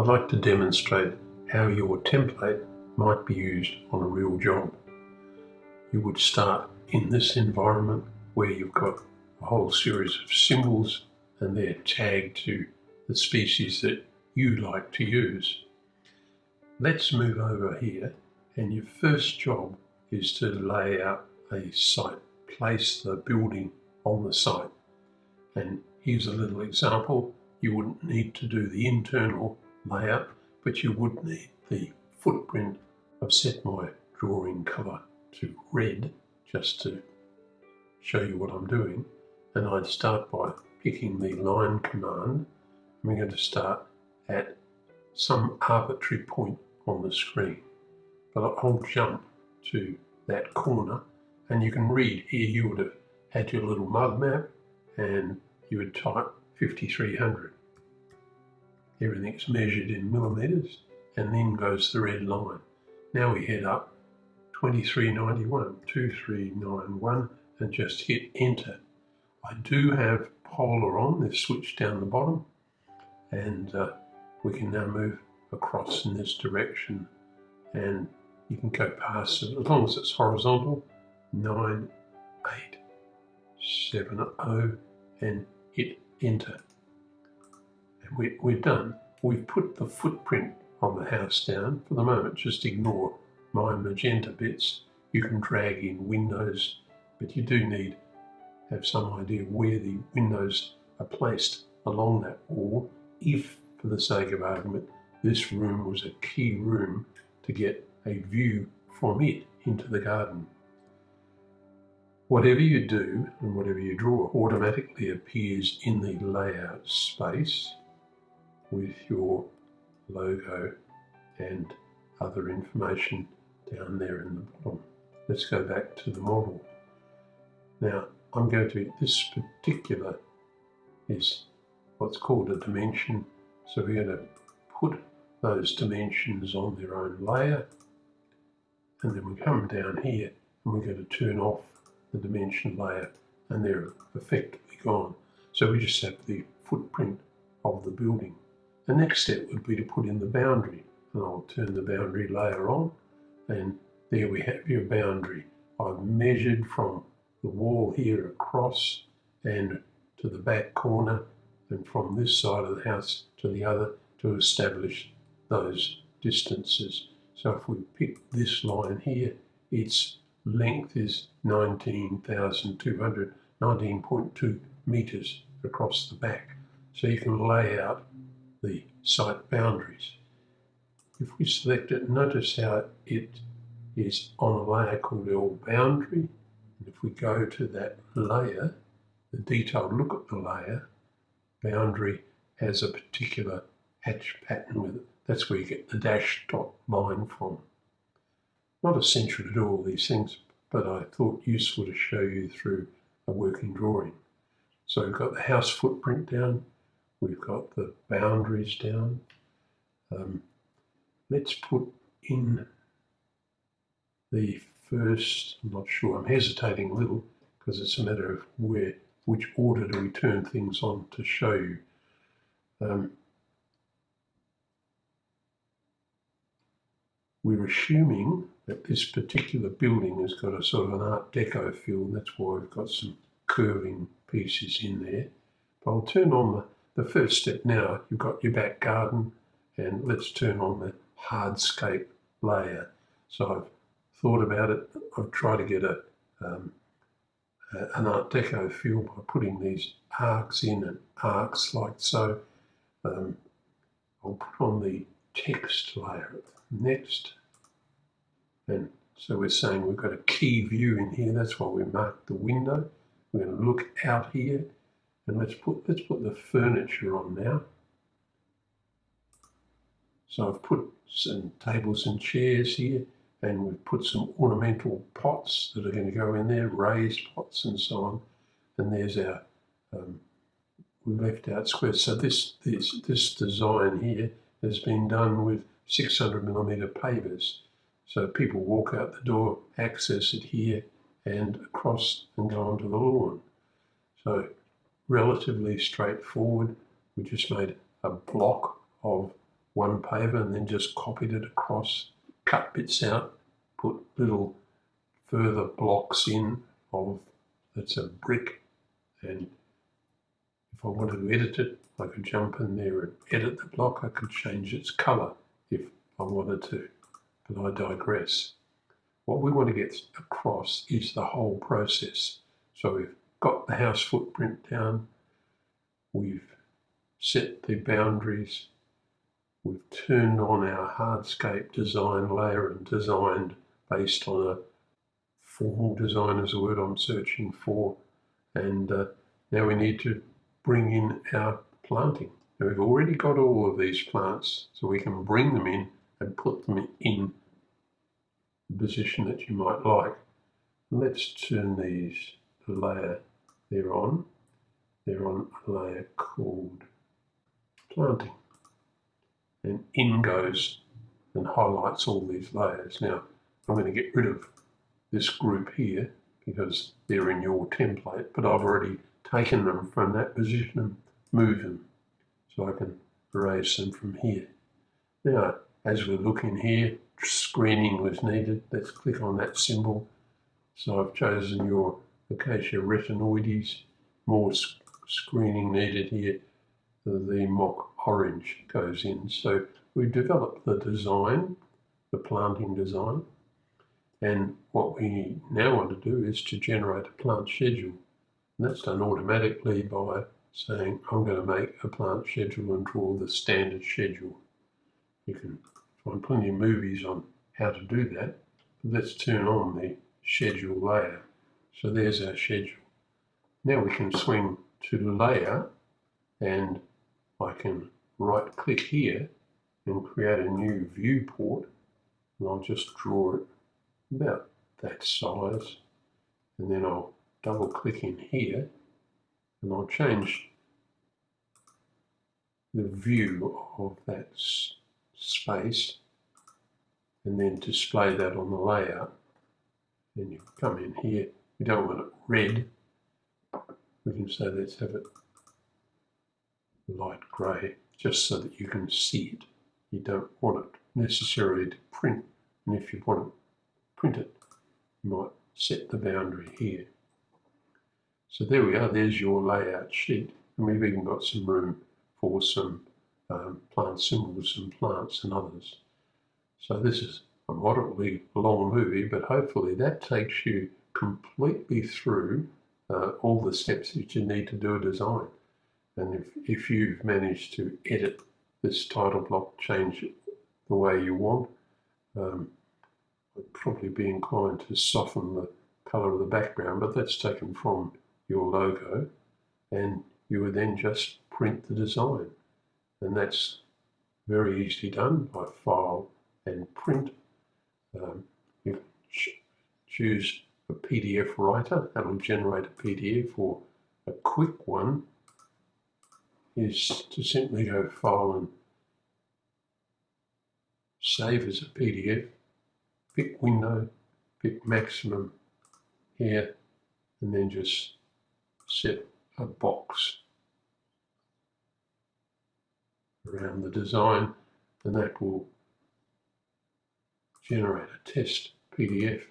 I'd like to demonstrate how your template might be used on a real job. You would start in this environment where you've got a whole series of symbols and they're tagged to the species that you like to use. Let's move over here, and your first job is to lay out a site, place the building on the site. And here's a little example. You wouldn't need to do the internal layout, but you would need the footprint. I've set my drawing colour to red just to show you what I'm doing. And I'd start by picking the line command. We're going to start at some arbitrary point on the screen. But I'll jump to that corner, and you can read here. You would have had your little mud map and you would type 5300. Everything's measured in millimetres, and then goes the red line. Now we head up 2391, 2391, and just hit enter. I do have polar on, they've switched down the bottom, and we can now move across in this direction, and you can go past it as long as it's horizontal. 9870 and hit enter. And we're done. We've put the footprint on the house down. For the moment, just ignore my magenta bits. You can drag in windows, but you do need to have some idea where the windows are placed along that wall, if, for the sake of argument, this room was a key room to get a view from it into the garden. Whatever you do and whatever you draw automatically appears in the layout space with your logo and other information down there in the bottom. Let's go back to the model. Now I'm going to, this particular is what's called a dimension, so we're going to put those dimensions on their own layer, and then we come down here and we're going to turn off the dimension layer, and they're effectively gone. So we just have the footprint of the building. The next step would be to put in the boundary, and I'll turn the boundary layer on, and there we have your boundary. I've measured from the wall here across and to the back corner, and from this side of the house to the other, to establish those distances. So if we pick this line here, its length is 19,200, 19.2 metres across the back. So you can lay out the site boundaries. If we select it, notice how it is on a layer called L boundary. And if we go to that layer, the detailed look at the layer, boundary has a particular hatch pattern with it. That's where you get the dash dot line from. Not essential to do all these things, but I thought useful to show you through a working drawing. So we've got the house footprint down, we've got the boundaries down. Let's put in the first, I'm not sure, I'm hesitating a little because it's a matter of which order do we turn things on to show you. We're assuming that this particular building has got a sort of an Art Deco feel, and that's why we've got some curving pieces in there. But I'll turn on the first step now. You've got your back garden, and let's turn on the hardscape layer. So I've thought about it. I've tried to get an Art Deco feel by putting these arcs in and arcs like so. I'll put on the text layer next, and so we're saying we've got a key view in here. That's why we marked the window. We're going to look out here, and let's put the furniture on now. So I've put some tables and chairs here, and we've put some ornamental pots that are going to go in there, raised pots and so on. And there's our we left out squares. So this design here has been done with 600mm pavers. So people walk out the door, access it here, and across and go onto the lawn. So relatively straightforward. We just made a block of one paver and then just copied it across, cut bits out, put little further blocks in of, that's a brick, and if I wanted to edit it, I could jump in there and edit the block. I could change its colour if I wanted to, but I digress. What we want to get across is the whole process. So we've got the house footprint down, we've set the boundaries, we've turned on our hardscape design layer and designed based on a formal design is the word I'm searching for, and now we need to bring in our planting. Now we've already got all of these plants, so we can bring them in and put them in the position that you might like. Let's turn these layer they're on a layer called planting, and in goes and highlights all these layers. Now I'm going to get rid of this group here because they're in your template, but I've already taken them from that position and moved them, so I can erase them from here. Now as we're looking here, screening was needed. Let's click on that symbol. So I've chosen your Acacia retinoides, more screening needed here. The mock orange goes in. So we've developed the design, the planting design, and what we now want to do is to generate a plant schedule. And that's done automatically by saying I'm going to make a plant schedule and draw the standard schedule. You can find plenty of movies on how to do that. But let's turn on the schedule layer. So there's our schedule. Now we can swing to layer, and I can right click here and create a new viewport, and I'll just draw it about that size, and then I'll double click in here and I'll change the view of that space and then display that on the layout. Then you come in here, you don't want it red, we can say let's have it light grey, just so that you can see it. You don't want it necessarily to print, and if you want to print it, you might set the boundary here. So there we are, there's your layout sheet, and we've even got some room for some plant symbols and plants and others. So this is a moderately long movie, but hopefully that takes you completely through all the steps that you need to do a design. And if you've managed to edit this title block, change it the way you want, I'd probably be inclined to soften the colour of the background, but that's taken from your logo, and you would then just print the design. And that's very easily done by File and Print. You choose a PDF writer, that'll generate a PDF, or a quick one is to simply go File and Save as a PDF, pick Window, pick Maximum here, and then just set a box around the design, and that will generate a test PDF.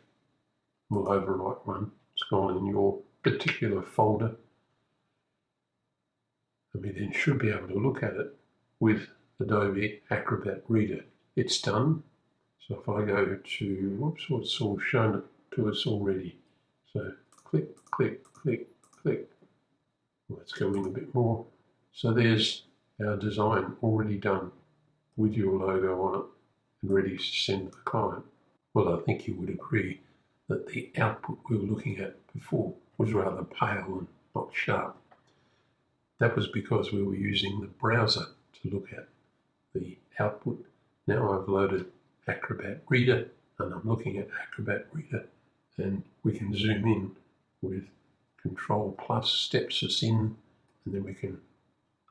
We'll overwrite one. It's gone in your particular folder, and we then should be able to look at it with Adobe Acrobat Reader. It's done. So if I go to, whoops, it's all shown it to us already. So click, click, click, click. Let's go in a bit more. So there's our design already done with your logo on it and ready to send to the client. Well, I think you would agree that the output we were looking at before was rather pale and not sharp. That was because we were using the browser to look at the output. Now I've loaded Acrobat Reader and I'm looking at Acrobat Reader, and we can zoom in with Control Plus steps us in, and then we can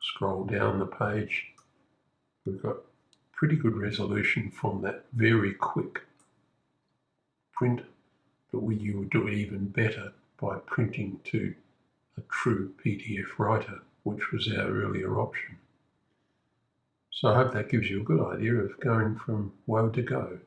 scroll down the page. We've got pretty good resolution from that very quick print, but you would do it even better by printing to a true PDF writer, which was our earlier option. So I hope that gives you a good idea of going from woe to go.